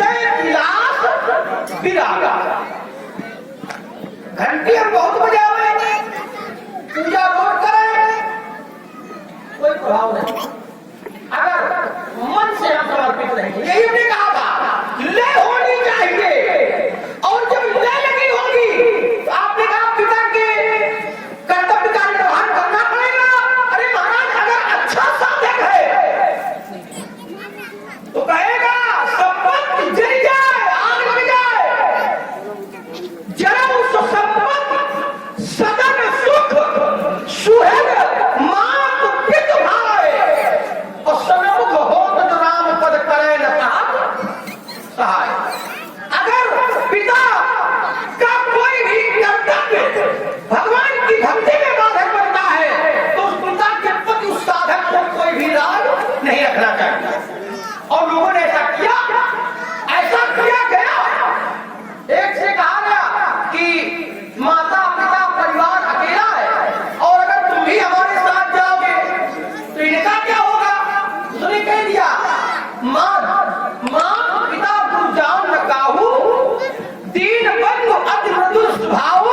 से विलास विरागा। घंटी हम बहुत बजावे, पूजा रोज करें, कोई प्रभाव नहीं। अगर मन से हम समर्पित रहेंगे, यही हमने कहा था, ले होनी चाहिए। और जब ले लगी होगी तो आपने कहा पिता के कर्तव्य का निर्वहन करना पड़ेगा। अरे महाराज, अगर अच्छा साधक है तो कहेगा संपत्ति जल जाए, आग लग जाए, जरा उस संपत्ति सदन सुख सुहेग मात पित भाई और सनमुख हो तो राम पद करे न सहाय। अगर पिता का कोई भी कर्तव्य भगवान की भक्ति में बाधक बनता है तो उस पिता के प्रति उस साधक को कोई भी राग नहीं रखना चाहिए। और लोगों ने ऐसा किया गया। एक से कहा गया कि माता पिता परिवार अकेला है और अगर तुम भी हमारे साथ जाओगे तो इनका क्या होगा। उसने कह दिया, मां पिता गुरु जान न काहू, दीन बंधु अति मृदुल स्वभाव,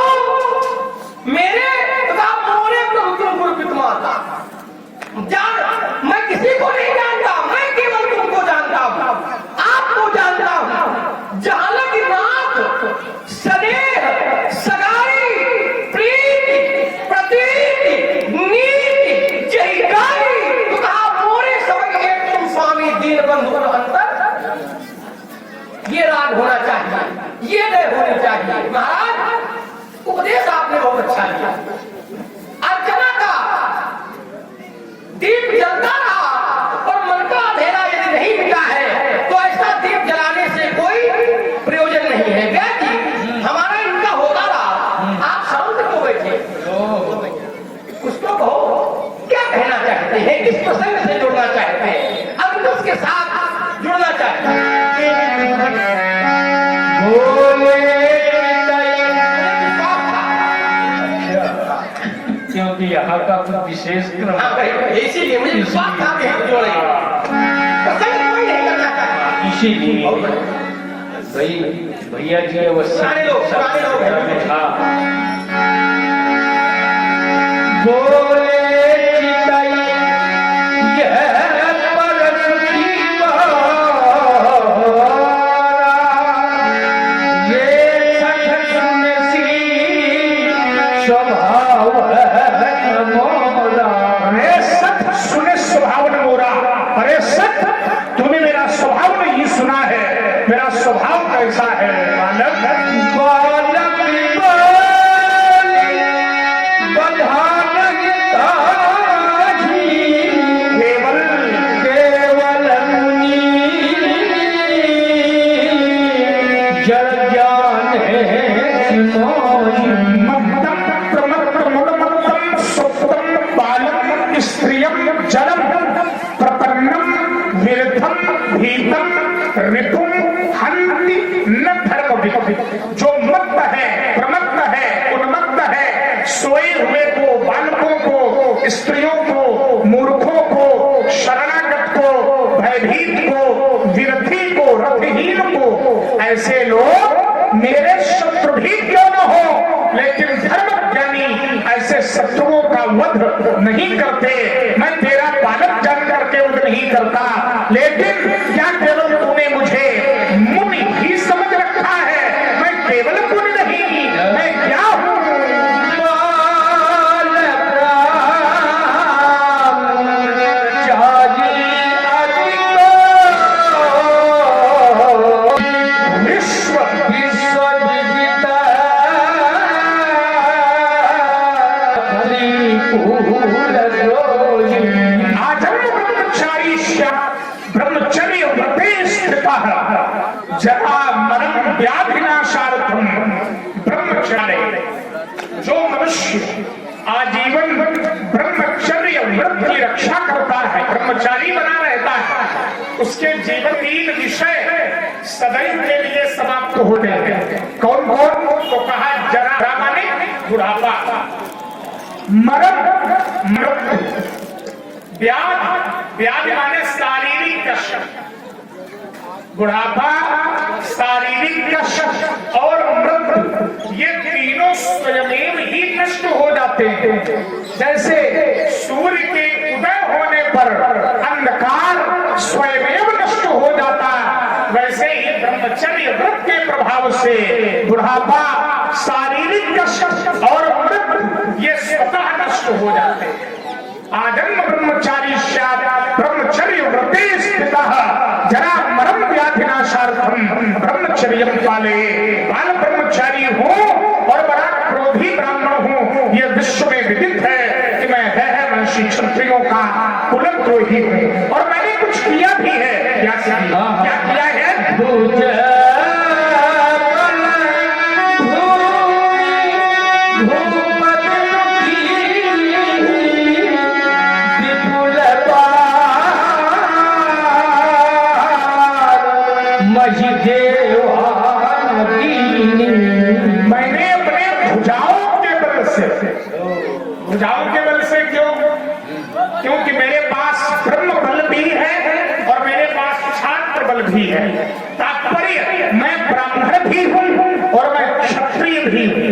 मेरे तथा मोरे प्रभु तुम गुरु पिता माता। जान मैं किसी को नहीं जानता, मैं केवल तुमको जानता हूं, आपको जानता हूं। जहां लगी नाथ स्नेह सगाई प्रीति प्रतीति नीति जय गाई, तो कहा मोरे सब एक तुम स्वामी दीन बंधु अंतर। ये राग होना चाहिए, ये नहीं होनी चाहिए। महाराज, उपदेश आपने बहुत अच्छा दिया। अर्चना का दीप जलता रहा और मन का अंधेरा यदि नहीं मिटा है तो ऐसा दीप जलाने से कोई प्रयोजन नहीं है। व्यास जी, हमारा इनका होता रहा, आप शांत क्यों बैठे? कुछ तो कहो, क्या कहना चाहते हैं, किस प्रसंग से जुड़ना चाहते हैं, अब उसके साथ जुड़ना चाहते हैं। क्योंकि यहाँ का कुछ विशेष इसीलिए मुझे विश्वास था कि हम जोड़ेंगे। प्रसंग कोई नहीं करना चाहता, इसीलिए भैया जी अवश्य पुराने लोग था। बोले मेरा स्वभाव कैसा है बालक, बालक केवल केवल जल ज्ञान बालक स्त्रियम जलम प्रपन्नम विरथम भीतम ऋतुम हंति न धर्म। जो मत्त है, प्रमत्त है, उन्मत्त है, सोए हुए को, बालकों को, स्त्रियों को, मूर्खों को, शरणागत को, भयभीत को, विरथी को, रथहीन को, ऐसे लोग मेरे शत्रु भी क्यों न हो, लेकिन धर्मज्ञानी ऐसे शत्रुओं का वध नहीं करते। मैं तेरा बालक जान करके वध नहीं करता, लेकिन क्या केवल तूने मुझे मुनि ही समझ रखा है? मैं केवल मुनि नहीं, मैं क्या हूं? विश्व ब्रह्मचर्य व्रते स्थितः जरा मरण व्याधिनाशार्थम ब्रह्मचर्य। जो मनुष्य आजीवन ब्रह्मचर्य व्रत की रक्षा करता है, ब्रह्मचारी बना रहता है, उसके जीवन 3 विषय सदैव के लिए समाप्त होते हैं। कौन कौन? तो कहा जरा माने बुढ़ापा, मरण मृत्यु, व्याधि व्याधि माने शारीरिक कष्ट, बुढ़ापा, शारीरिक कष्ट और मृत्यु, ये तीनों स्वयमेव ही नष्ट हो जाते हैं। जैसे सूर्य के उदय होने पर अंधकार स्वयमेव नष्ट हो जाता, वैसे ही ब्रह्मचर्य व्रत के प्रभाव से बुढ़ापा, शारीरिक कष्ट और मृत्यु ये स्वतः नष्ट हो जाते हैं। आजन्म ब्रह्मचारी स्यात् ब्रह्मचर्य व्रते स्थितः जरा मरण व्याधिनाशार्थम ब्रह्मचर्यं पाले। बाल ब्रह्मचारी हूँ और बड़ा क्रोधी ब्राह्मण हूँ, ये विश्व में विदित है कि मैं महर्षि क्षत्रियों का कुलद्रोही हूँ और मैंने कुछ किया भी है। क्या किया है? मैंने अपने भुजाओं के बल से क्योंकि मेरे पास ब्रह्म बल भी है और मेरे पास छात्र बल भी है। तात्पर्य मैं ब्राह्मण भी हूँ और मैं क्षत्रिय भी हूँ।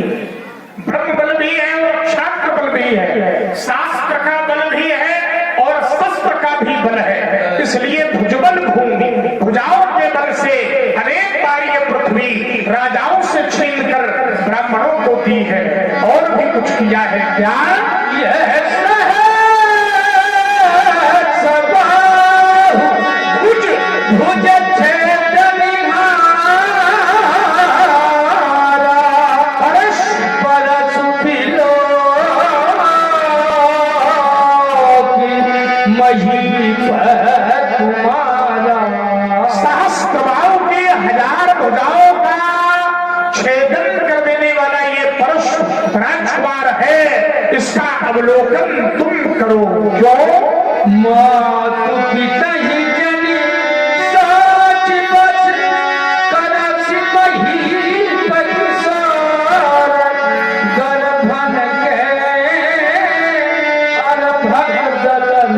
ब्रह्म बल भी है और छात्र बल भी है, शास्त्र का बल भी है और शस्त्र का भी बल है। इसलिए भुजबल भूमि, भुजाओं के बल से अनेक बार ये पृथ्वी राजाओं से छीन कर ब्राह्मणों को दी है। और भी कुछ किया है। क्या? सहस्त्रबाहु के 1000 भुजाओं का छेदन कर देने वाला ये परशु राजकुमार है, इसका अवलोकन तुम करो। क्यों? मातु पिता ही जनी साच बस करस मही परिसार गर्भन के अर्भग दलन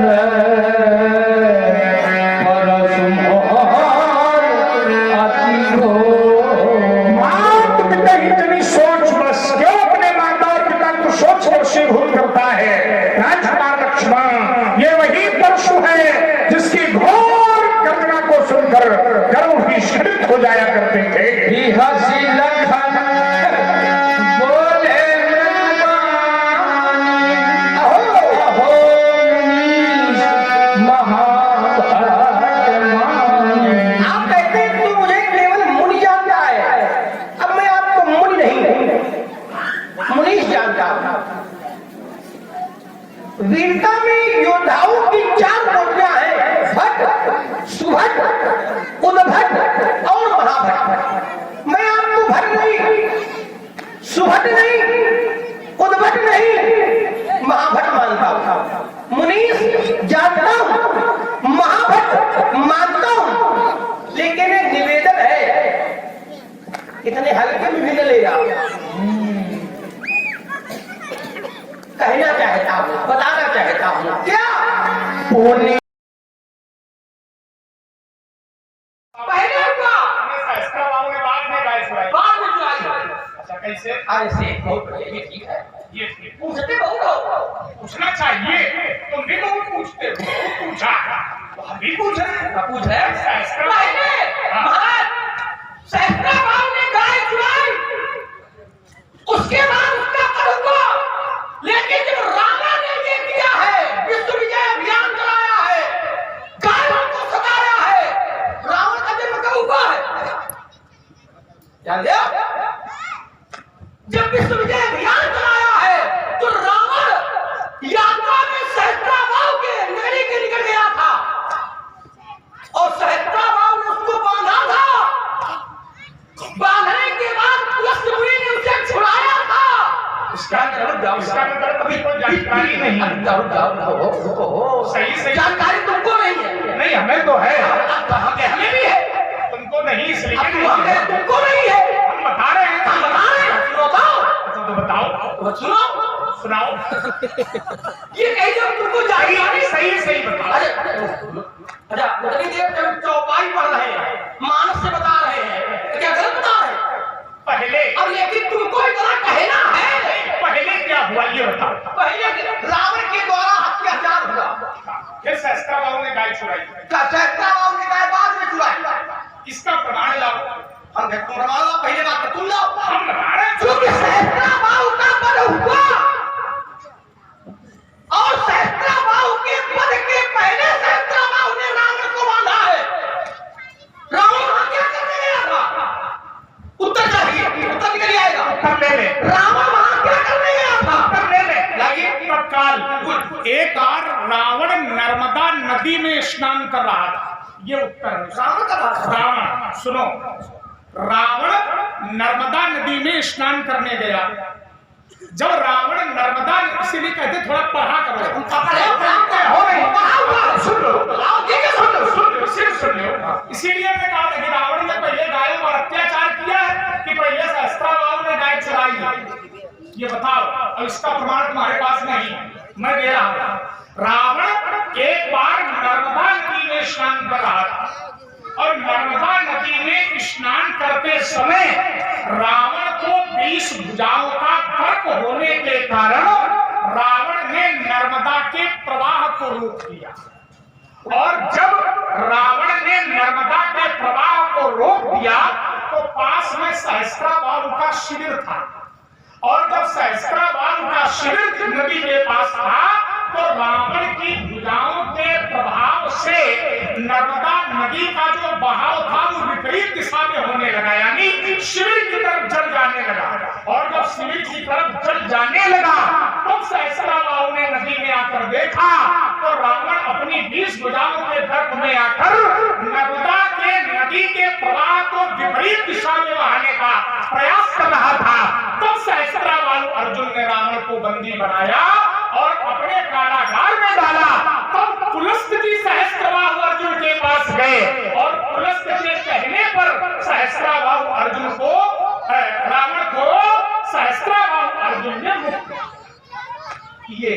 करता है। राजकुमार लक्ष्मण ये वही परशु है जिसकी घोर गर्जना को सुनकर गर्व विस्मित हो जाया करते थे। हसी लखन बोले आप कहते हैं तू मुझे केवल मुनि जानता है, अब मैं आपको मुनि नहीं मुनीष जानता हूं। वीरता में योद्धाओं की 4 कोटियां हैं, भट्ट, सुभट, उद्भट और महाभट्ट। मैं आपको भट्ट नहीं, सुभट नहीं, उद्भट नहीं, महाभट्ट मानता हूं। मुनीष जानता हूं, महाभट्ट मानता हूं, लेकिन एक निवेदन है, इतने हल्के में भी न लेगा। कहना चाहता हूँ, बताना चाहता हूँ। क्या? पहले बाद में चुराई। अच्छा कैसे? ऐसे बहुत बढ़िया, ये ठीक है। ये ठीक। पूछते बहुत हो, पूछना चाहिए, तुम भी बहुत पूछते हो। पूछा हम भी पूछ रहे हैं। पूछ रहे सहस्त्रभाव ने गाय चुराई, उसके बाद उसका कल हुआ, लेकिन जब राणा ने ये किया है, विश्व विजय अभियान चलाया है, गायों को सताया है, रावण का जन्म कब हुआ है? जान लिया? जब विश्व विजय अभियान चलाया है तो रावण यात्रा में सहस्त्रभाव के नगरी के निकल गया था और सहस्त्रभाव ने उसको बांधा था। बांधने के बाद पुलस्त मुनि ने उसे छुड़ाया था। इसका मतलब अभी कोई जानकारी नहीं। सही जानकारी तुमको नहीं है? नहीं हमें तो है। हमें भी है, तुमको नहीं, इसलिए तुमको नहीं है। हम बता रहे हैं। हम बता रहे हैं, बताओ। तो बताओ। सुनो, सुनाओ। ये कैसे तुमको जाहिर सही सही बताओ। अच्छा उतनी देर से हम चौपाई पढ़ रहे हैं, मानस से बता रहे हैं, तो क्या गलत बता रहे हैं? पहले अब लेकिन तुमको इतना कहना है, पहले क्या हुआ ये बताओ। पहले रावण के द्वारा अत्याचार हुआ, फिर सहस्त्रा बाबू ने गाय चुराई, सहस्त्रा बाबू ने गाय बाद में चुराई। इसका प्रमाण लाओ। हम तुम प्रमाण लाओ, पहले बात तो तुम लाओ। हम लगा रहे हैं। क्योंकि सहस्त्रा बाबू का वध हुआ और सहस्त्रा बाबू के वध के पहले सहस्त्रा बाबू ने रावण को बांधा है। रावण वहां क्या करने गया था? उत्तर चाहिए, उत्तर निकल आएगा। उत्तर ले ले। रावण वहां क्या करने गया था? उत्तर ले ले। लगी तत्काल। एक बार रावण नर्मदा नदी में स्नान कर रहा था, ये उत्तर है। रावण कर रहा था। रावण सुनो, रावण नर्मदा नदी में स्नान करने गया। जब रावण नर्मदा, इसीलिए कहते थोड़ा पढ़ा करो। हो रही सुन लो, सिर्फ सुन लो। इसीलिए मैं कहा था कि रावण ने पहले गायों पर अत्याचार किया है कि पहले सहस्त्रा बाबू ने गाय चुराई है, ये बताओ। और इसका प्रमाण तुम्हारे पास नहीं, मैं दे रहा हूं। रावण एक बार नर्मदा नदी में स्नान कर रहा था और नर्मदा नदी में स्नान करते समय रावण को 20 भुजाओं का गर्भ होने के कारण रावण ने नर्मदा के प्रवाह को रोक दिया। और जब रावण ने नर्मदा के प्रवाह को रोक दिया तो पास में सहस्त्रा बाबू का शिविर था, और जब सहस्त्रा बाबू का शिविर नदी के पास था तो रावण की भुजाओं के प्रभाव से नर्मदा नदी का जो बहाव था वो विपरीत दिशा में होने लगा, यानी शिविर की तरफ जल जाने लगा। और जब शिविर की तरफ जल जाने लगा तब सहस्त्रा बाबू ने नदी में आकर देखा तो रावण अपनी 20 भुजाओं के गर्भ में आकर नर्मदा के नदी के प्रवाह को विपरीत दिशा में बहाने का प्रयास कर रहा था। तब सहस्त्रा बाबू अर्जुन ने रावण को बंदी बनाया और अपने कारागार में डाला। तब पुलस्त जी सहस्त्रबाहु अर्जुन के पास गए और पुलस्त के कहने पर सहस्त्रबाहु अर्जुन को, रावण को सहस्त्रबाहु अर्जुन ने मुक्त किए।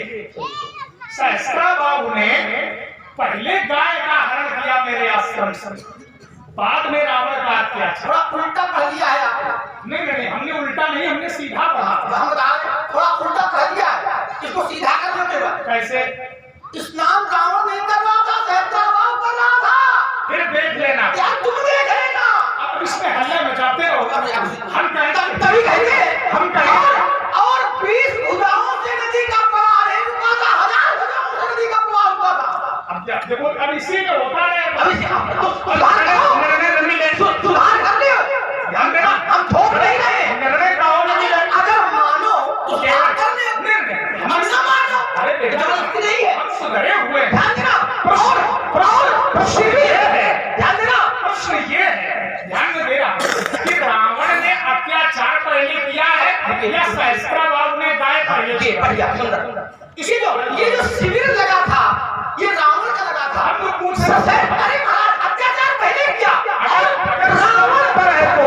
सहस्त्रबाहु ने पहले गाय का हरण किया मेरे आश्रम से, बाद में रावण का अत्याचार। थोड़ा उल्टा पढ़ लिया है आपने। नहीं, हमने उल्टा नहीं, हमने सीधा पढ़ा। हम बता रहे थोड़ा उल्टा पढ़ लिया है, इसको सीधा कर देते हुए। कैसे? स्नान रावण नहीं कर रहा था, सहस्त्रा बाबू कर रहा था। फिर देख लेना। क्या तुम देखेगा? अब इसमें हल्ला मचाते रहो। हम तभी कहेंगे हम कहेंगे। और 20 भुजाओं से नदी का प्रवाह नहीं रुका था, 1000 भुजाओं से नदी का प्रवाह रुका था। अब देखो, अब इसी में होता है। अभी सुधार कर लियो। हम थोप नहीं रहे। अगर मानो तो सुधार कर लियो, हम ना मानो। जबरदस्ती नहीं है, हम सुधरे हुए। ध्यान देना। प्रश्न ये है, ध्यान देना। प्रश्न ये है, ध्यान दे रहा कि रावण ने अत्याचार पहले किया है या सहस्त्रा बाबू ने गाय पहले किया? इसी तो ये जो शिविर लगा था ये रावण का लगा था। हम पूछ अरे महाराज अत्याचार पहले किया। रावण पर है तो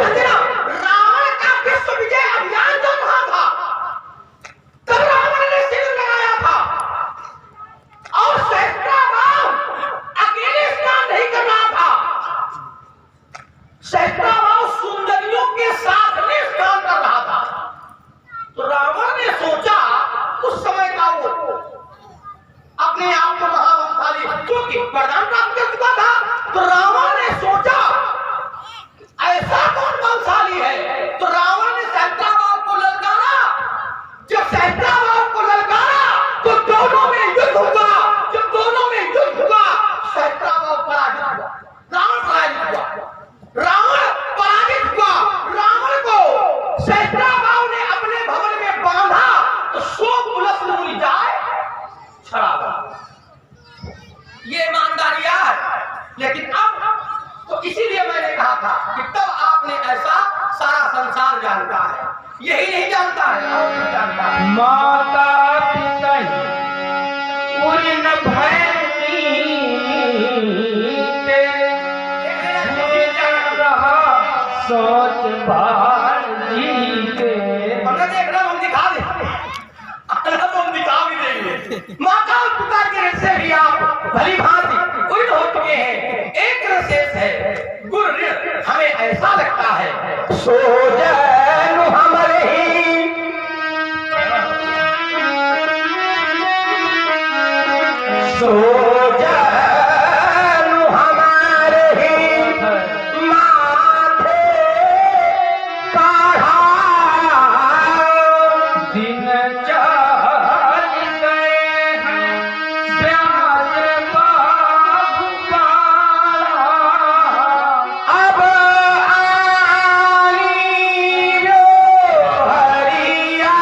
रावण का विश्व विजय अभियान चल रहा था, तब रावण ने शिविर लगाया था। और सहस्त्रा बाबू अकेले स्नान नहीं कर रहा था, सहस्त्रा बाबू सुंदरियों के साथ में स्नान कर रहा था। तो रावण ने सोचा उस समय का वो अपने आप को महाबलशाली, क्योंकि वरदान प्राप्त कर चुका था। तो रावण ने सोचा ऐसा कौन बलशाली है, तो रावण ने सहस्त्रा बाबू को ललकारा। जब सहस्त्रा बाबू को ललकारा तो दोनों में युद्ध हुआ। जब दोनों में युद्ध हुआ सहस्त्रा बाबू पराजित हुआ, रावण पराजित हुआ। रावण पराजित हुआ, रावण को सहस्त्रा बाबू ने अपने भवन में बांधा तो सो पुलस्त मुनि जाए छड़ा। ये ईमानदारियां है। लेकिन अब तो इसीलिए मैंने कहा था कि तब आपने ऐसा सारा संसार जानता है, यही नहीं जानता है और नहीं जानता है। माता पिता उन रहा सोच बार जी के। हमने देख रहा, हम दिखा दे। माता और पिता के रिश्ते भी आप भली भांति उल्ट हो चुके हैं। एक शेष है गुरु ऋण। हमें ऐसा लगता है सो जानु हमारे ही सो जानु हमारे ही माथे काढ़ा दिन चाल गए हैं ब्याज बाबा। अब आनी रो हरिया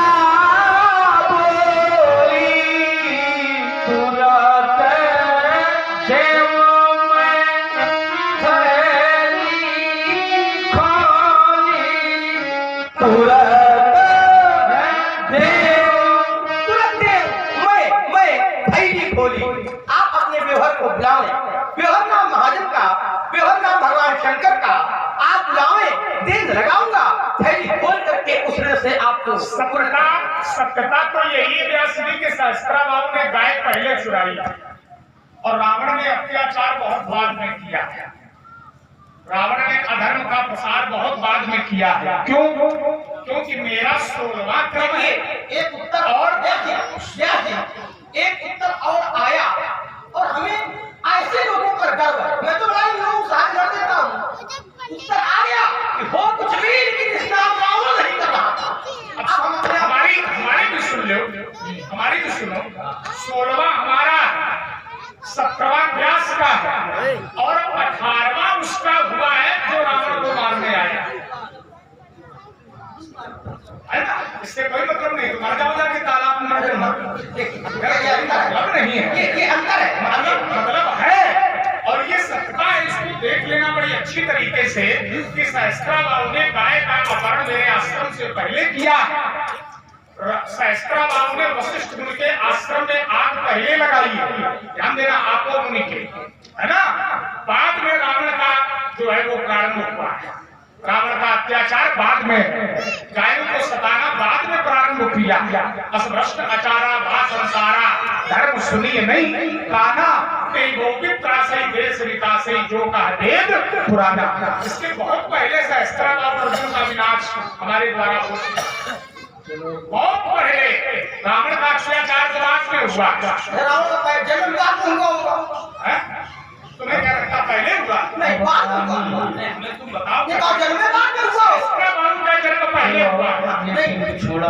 बोली तुरत देव में थैली खोली। तुरंत मैं थैली खोली। आप अपने व्यवहार को बुलाएं। व्यवहार नाम महाजन का, व्यवहार नाम भगवान शंकर का। आप बुलाएं, दिन लगाऊंगा। थैली खोल करके उसने से आपको सत्यता तो यही है व्यास जी के सहस्त्राबाहु ने गाय पहले चुराई और रावण ने अत्याचार बहुत बाद में किया है। रावण ने अधर्म का प्रसार बहुत बाद में किया है। क्यों? क्योंकि मेरा 16वां क्रम है। एक उत्तर और एक उत्तर और आया और हमें ऐसे लोगों पर गर्व है। मैं तो बड़ा इन लोगों से हाथ जोड़ देता हूँ। उत्तर आ गया कि हो कुछ भी, लेकिन इस नाम रावण नहीं कर रहा। अब हम अपने हमारी भी सुन लो, हमारी भी सुनो। 16वां हमारा, 17वां व्यास का है और 18वां उसका हुआ है जो रावण को मारने आया है ना। इससे कोई मतलब नहीं, तुम्हारा जाओ जाके तालाब में मर जाना। मतलब नहीं है, ये अंतर है। मतलब है। और ये सत्ता है, इसको देख लेना बड़ी अच्छी तरीके से कि सहस्त्राबाहु ने गाय का अपहरण मेरे आश्रम से पहले किया। सहस्त्राबाहु ने वशिष्ठ मुनि के आश्रम में आग पहले लगाई। ध्यान देना, आपको मुनि के, है ना। बाद में रावण का जो है वो प्रारंभ हुआ है। रावण का अत्याचार बाद में, गायों को सताना बाद में प्रारंभ किया। असभ्रष्ट आचारा भा संसारा धर्म सुनिए नहीं काना त्रासई देश विकासई जो का वेद पुराना। इसके बहुत पहले सहस्त्राबाहु अर्जुन का विनाश हमारे द्वारा हो चुका। बहुत पहले रावण का अत्याचार बाद में हुआ। रावण का जन्म बाद में हुआ। तुम्हें क्या लगता पहले हुआ? नहीं, बाद में हुआ। तुम बताओ। ये तो जन्म बाद में हुआ। सहस्त्राबाहु का जन्म पहले हुआ। नहीं छोड़ा।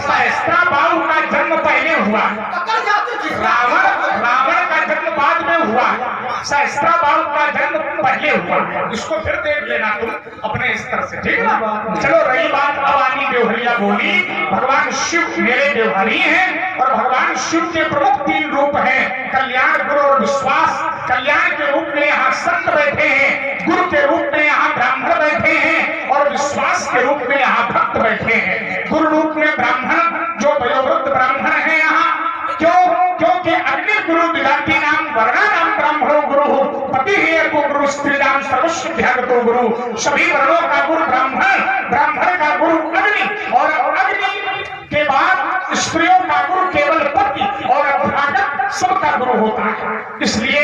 सहस्त्राबाहु का जन्म पहले हुआ। पकड़ जाते थे। रावण का जन्म बाद में हुआ। सहस्त्राबाहु का जन्म पहले हुआ। इसको फिर देख लेना तुम अपने स्तर से, ठीक है ना। चलो रही बात अवानी व्यवहारिया बोली। भगवान शिव मेरे व्यवहारी हैं और भगवान शिव के प्रमुख 3 रूप हैं, कल्याण, गुरु और विश्वास। कल्याण के रूप में यहाँ संत बैठे हैं, गुरु के रूप में यहाँ ब्राह्मण बैठे हैं और विश्वास के रूप में यहाँ भक्त बैठे हैं। गुरु रूप में ब्राह्मण जो वयोवृद्ध ब्राह्मण है यहाँ। क्यों? क्योंकि अग्नि गुरु विदाती नाम वर्णा नाम ब्राह्मणो गुरु पति है को गुरु स्त्रीदाम सर्वस्व ध्यागतो गुरु। सभी वर्णों का गुरु ब्राह्मण, ब्राह्मण का गुरु अग्नि और अग्नि के बाद स्त्रियों का गुरु केवल पति और अध्यापक सबका गुरु होता है। इसलिए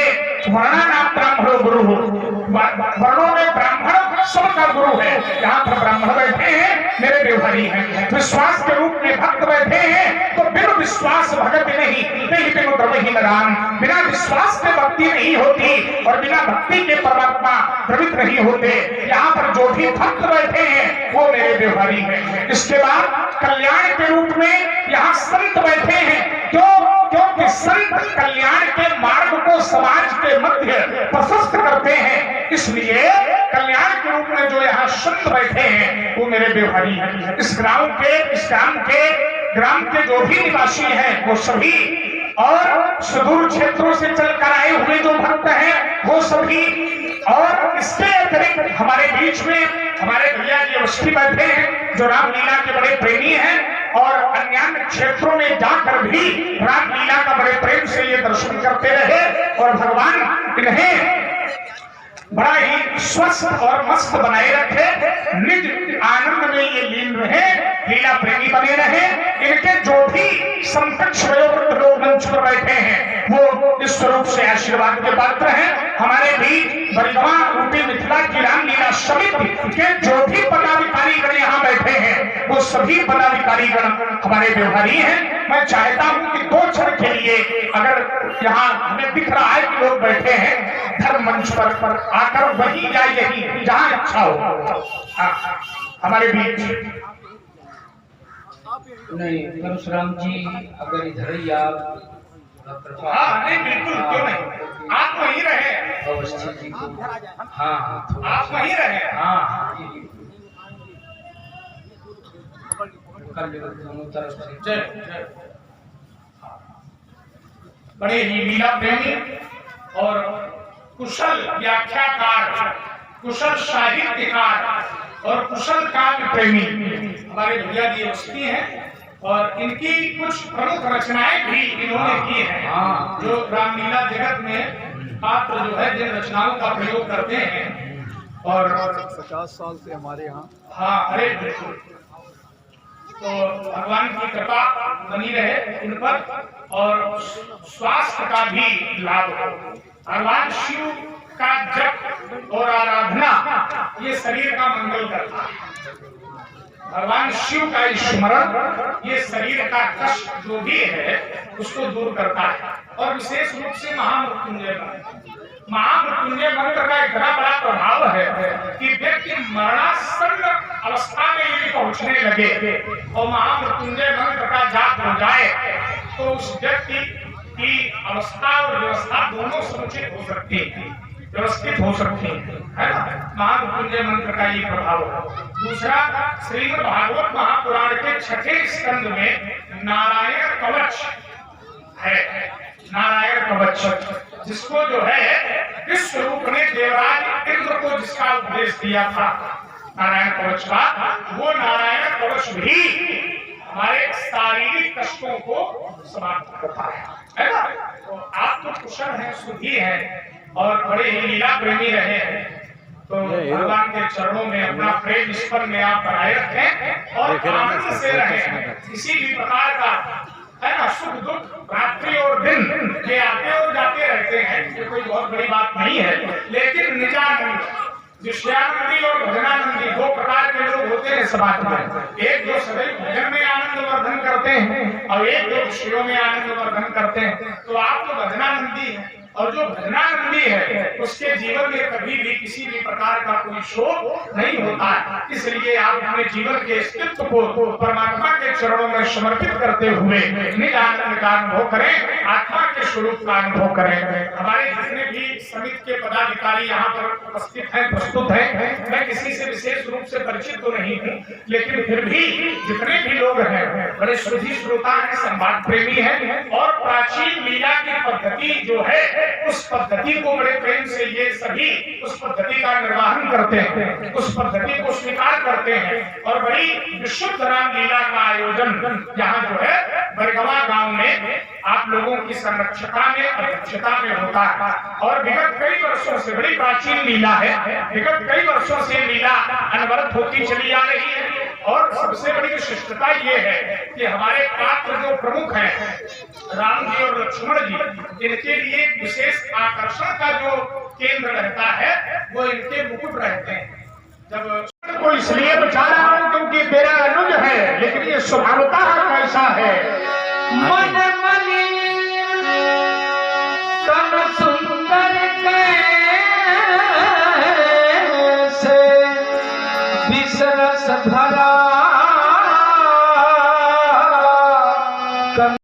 वर्णा नाम ब्राह्मणो गुरु, वर्णों में ब्राह्मण सबका गुरु है। यहाँ पर ब्राह्मण बैठे हैं मेरे व्यवहारी हैं। विश्वास के रूप में भक्त बैठे हैं। तो बिना विश्वास भगत नहीं, नहीं बिनु द्रव ही लगान। बिना विश्वास के भक्ति नहीं होती और बिना भक्ति के परमात्मा द्रवित नहीं होते। यहाँ पर जो भी भक्त बैठे हैं वो मेरे व्यवहारी हैं। इसके बाद कल्याण के रूप में यहाँ संत बैठे हैं। क्यों? क्योंकि संत कल्याण के मार्ग को समाज के मध्य प्रशस्त करते हैं। इसलिए कल्याण के रूप में जो यहाँ संत बैठे हैं वो मेरे व्यवहारी हैं। इस ग्राम के जो भी निवासी हैं वो सभी, और सुदूर क्षेत्रों से चलकर आए हुए जो भक्त हैं वो सभी, और इसके अतिरिक्त हमारे बीच में हमारे भैया जी अवस्थी बैठे हैं जो रामलीला के बड़े प्रेमी हैं और अन्य क्षेत्रों में जाकर भी रामलीला का बड़े प्रेम से ये दर्शन करते रहे और भगवान इन्हें बड़ा ही स्वस्थ और मस्त बनाए रखे, निज आनंद में ये लीन रहे। लीला प्रेमी बने रहे। इनके जो भी समकक्ष वयोवृद्ध लोग मंच पर बैठे हैं वो इस स्वरूप से आशीर्वाद के पात्र हैं। हमारे भी बरिगवा रूपी मिथिला की रामलीला समिति के जो भी पदाधिकारी गण यहाँ बैठे हैं वो सभी पदाधिकारी गण हमारे व्यवहारी हैं। मैं चाहता हूं कि 2 क्षण के लिए अगर यहाँ हमें दिख रहा है कि लोग बैठे हैं धर्म मंच पर आकर वही या यही जहां अच्छा हो हमारे बीच। नहीं परशुराम जी अगर इधर ही आप हाँ नहीं बिल्कुल, क्यों नहीं, आप वहीं रहे। अवस्थी जी को हाँ आप वहीं रहे। हाँ कर लो दोनों तरफ से। जय बड़े ही लीला प्रेमी और कुशल व्याख्याकार, कुशल साहित्यकार और कुशल काव्य प्रेमी हमारे भैया जी अवस्थी हैं और इनकी कुछ प्रमुख रचनाएं भी इन्होंने की हैं जो रामलीला जगत में पात्र जो है जिन रचनाओं का प्रयोग करते हैं। और 50 साल से हमारे यहाँ हाँ अरे बिल्कुल, तो भगवान की कृपा बनी रहे इन पर और स्वास्थ्य का भी लाभ हो। भगवान शिव का जप और आराधना ये शरीर का मंगल करता है। भगवान शिव का स्मरण ये शरीर का कष्ट जो भी है उसको दूर करता है। और विशेष रूप से महामृत्युंजय मंत्र का इतना बड़ा प्रभाव है कि व्यक्ति मरणासन्न अवस्था में यदि पहुंचने लगे और महामृत्युंजय मंत्र का जाप हो जाए तो उस व्यक्ति की अवस्था और व्यवस्था दोनों समुचित हो सकती है, व्यवस्थित हो सकती है ना। महामृत्युंजय मंत्र का ये प्रभाव है। दूसरा, श्रीमद् भागवत महापुराण के 6ठे स्कंद में नारायण कवच है। नारायण कवच जिसको जो है विश्व रूप ने देवराज इंद्र को जिसका उपदेश दिया था नारायण कवच का, वो नारायण कवच भी हमारे शारीरिक कष्टों को समाप्त करता है ना। तो आप तो कुशल हैं, सुधी हैं और बड़े ही लीला प्रेमी रहे हैं। तो भगवान के चरणों में अपना प्रेम इस पर में आप बनाए रखें और आनंद से रहें। किसी भी प्रकार का है ना सुख दुख रात्रि और दिन ये आते और जाते रहते हैं, ये कोई बहुत बड़ी बात नहीं है। लेकिन निजानंद विषयानंदी और भजनानंदी 2 प्रकार के लोग होते हैं समाज में। एक जो सदैव भजन में आनंद वर्धन करते हैं और एक जो विषयों में आनंद वर्धन करते हैं। तो आप तो भजनानंदी हैं और जो भजनानंदी है उसके जीवन में कभी भी किसी भी प्रकार का कोई शोक नहीं होता है। इसलिए आप अपने जीवन के अस्तित्व को परमात्मा के चरणों में समर्पित करते हुए निज आनंद का अनुभव करें, आत्मा के स्वरूप का अनुभव करें। हमारे जितने भी समिति के पदाधिकारी यहाँ पर उपस्थित हैं, प्रस्तुत हैं, मैं किसी से विशेष रूप से परिचित तो नहीं हूँ, लेकिन फिर भी जितने भी लोग हैं बड़े श्रुति श्रोता हैं, संवाद प्रेमी हैं और प्राचीन लीला की पद्धति जो है उस पद्धति को बड़े प्रेम से ये सभी उस पद्धति का निर्वहन करते हैं, उस पद्धति को स्वीकार करते हैं और बड़ी विशुद्ध रामलीला का आयोजन यहाँ जो है बरगवा गांव में आप लोगों की संरक्षता में अध्यक्षता में होता है। और विगत कई वर्षों से बड़ी प्राचीन लीला है, विगत कई वर्षों से लीला अनवरत होती चली आ रही है। और सबसे बड़ी विशिष्टता ये है कि हमारे पात्र जो प्रमुख हैं राम जी और लक्ष्मण जी, इनके लिए विशेष आकर्षण का जो केंद्र रहता है वो इनके मुकुट रहते हैं। जब को इसलिए बचा रहा हूं क्योंकि मेरा अनुज है, लेकिन ये स्वभावता कैसा है। मन मलिन तन सुंदर कैसे विसरस भरा